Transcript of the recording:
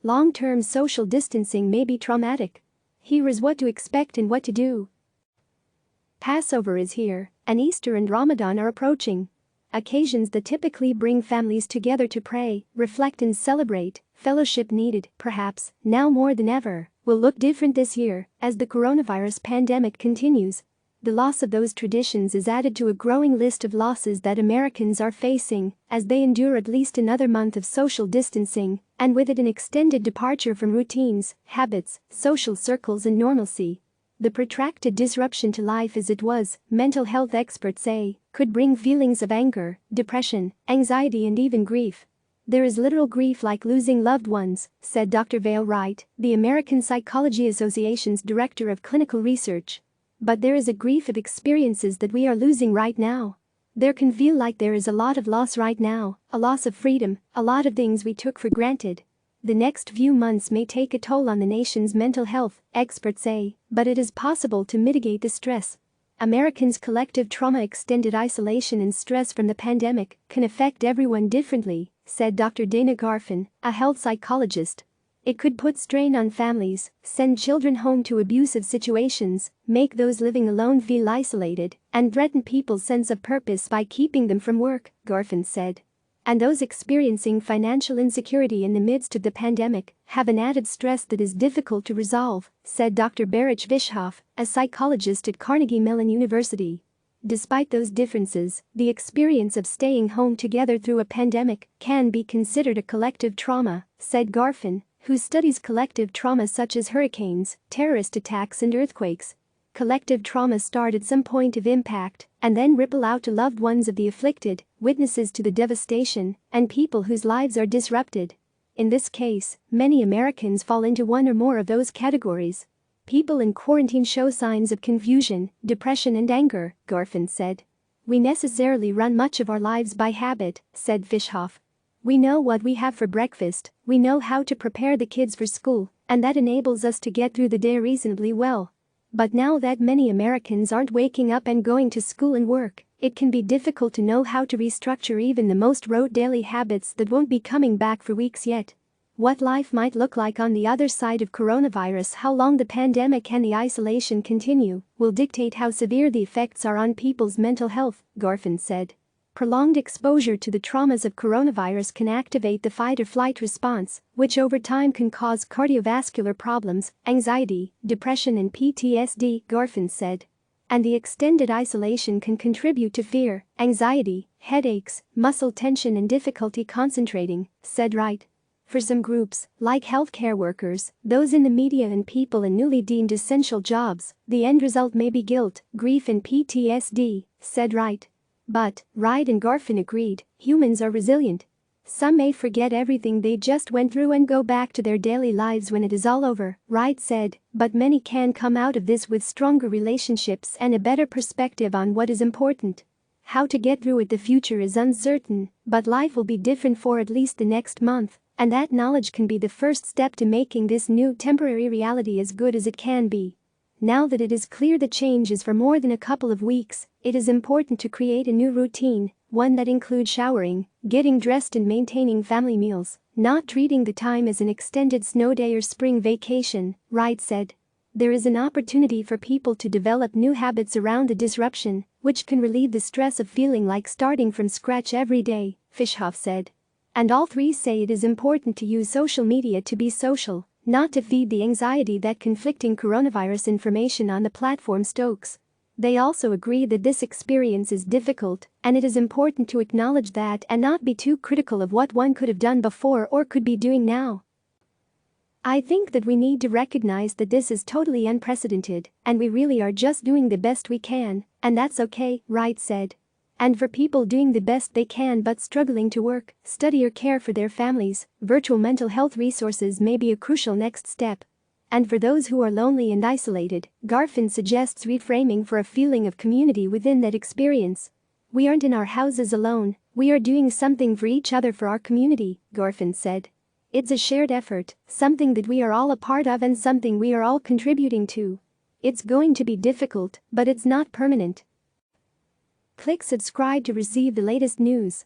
Long-term social distancing may be traumatic. Here is what to expect and what to do. Passover is here, and Easter and Ramadan are approaching. Occasions that typically bring families together to pray, reflect and celebrate. Fellowship needed, perhaps, now more than ever, will look different this year as the coronavirus pandemic continues. The loss of those traditions is added to a growing list of losses that Americans are facing as they endure at least another month of social distancing, and with it an extended departure from routines, habits, social circles and normalcy. The protracted disruption to life as it was, mental health experts say, could bring feelings of anger, depression, anxiety and even grief. There is literal grief like losing loved ones, said Dr. Vaile Wright, the American Psychology Association's Director of Clinical Research. But there is a grief of experiences that we are losing right now. There can feel like there is a lot of loss right now, a loss of freedom, a lot of things we took for granted. The next few months may take a toll on the nation's mental health, experts say, but it is possible to mitigate the stress. Americans' collective trauma, extended isolation and stress from the pandemic can affect everyone differently, said Dr. Dana Garfin, a health psychologist. It could put strain on families, send children home to abusive situations, make those living alone feel isolated, and threaten people's sense of purpose by keeping them from work, Garfin said. And those experiencing financial insecurity in the midst of the pandemic have an added stress that is difficult to resolve, said Dr. Barich Bischoff, a psychologist at Carnegie Mellon University. Despite those differences, the experience of staying home together through a pandemic can be considered a collective trauma, said Garfin, who studies collective trauma such as hurricanes, terrorist attacks and earthquakes. Collective trauma start at some point of impact and then ripple out to loved ones of the afflicted, witnesses to the devastation, and people whose lives are disrupted. In this case, many Americans fall into one or more of those categories. People in quarantine show signs of confusion, depression and anger, Garfin said. We necessarily run much of our lives by habit, said Bischoff. We know what we have for breakfast, we know how to prepare the kids for school, and that enables us to get through the day reasonably well. But now that many Americans aren't waking up and going to school and work, it can be difficult to know how to restructure even the most rote daily habits that won't be coming back for weeks yet. What life might look like on the other side of coronavirus, how long the pandemic and the isolation continue, will dictate how severe the effects are on people's mental health, Garfin said. Prolonged exposure to the traumas of coronavirus can activate the fight-or-flight response, which over time can cause cardiovascular problems, anxiety, depression and PTSD, Garfin said. And the extended isolation can contribute to fear, anxiety, headaches, muscle tension and difficulty concentrating, said Wright. For some groups, like healthcare workers, those in the media and people in newly deemed essential jobs, the end result may be guilt, grief and PTSD, said Wright. But, Wright and Garfin agreed, humans are resilient. Some may forget everything they just went through and go back to their daily lives when it is all over, Wright said, but many can come out of this with stronger relationships and a better perspective on what is important. How to get through it, the future is uncertain, but life will be different for at least the next month, and that knowledge can be the first step to making this new temporary reality as good as it can be. Now that it is clear the change is for more than a couple of weeks, it is important to create a new routine, one that includes showering, getting dressed and maintaining family meals, not treating the time as an extended snow day or spring vacation, Wright said. There is an opportunity for people to develop new habits around the disruption, which can relieve the stress of feeling like starting from scratch every day, Bischoff said. And all three say it is important to use social media to be social, not to feed the anxiety that conflicting coronavirus information on the platform stokes. They also agree that this experience is difficult, and it is important to acknowledge that and not be too critical of what one could have done before or could be doing now. I think that we need to recognize that this is totally unprecedented, and we really are just doing the best we can, and that's okay, Wright said. And for people doing the best they can but struggling to work, study or care for their families, virtual mental health resources may be a crucial next step. And for those who are lonely and isolated, Garfin suggests reframing for a feeling of community within that experience. We aren't in our houses alone, we are doing something for each other, for our community, Garfin said. It's a shared effort, something that we are all a part of and something we are all contributing to. It's going to be difficult, but it's not permanent. Click subscribe to receive the latest news.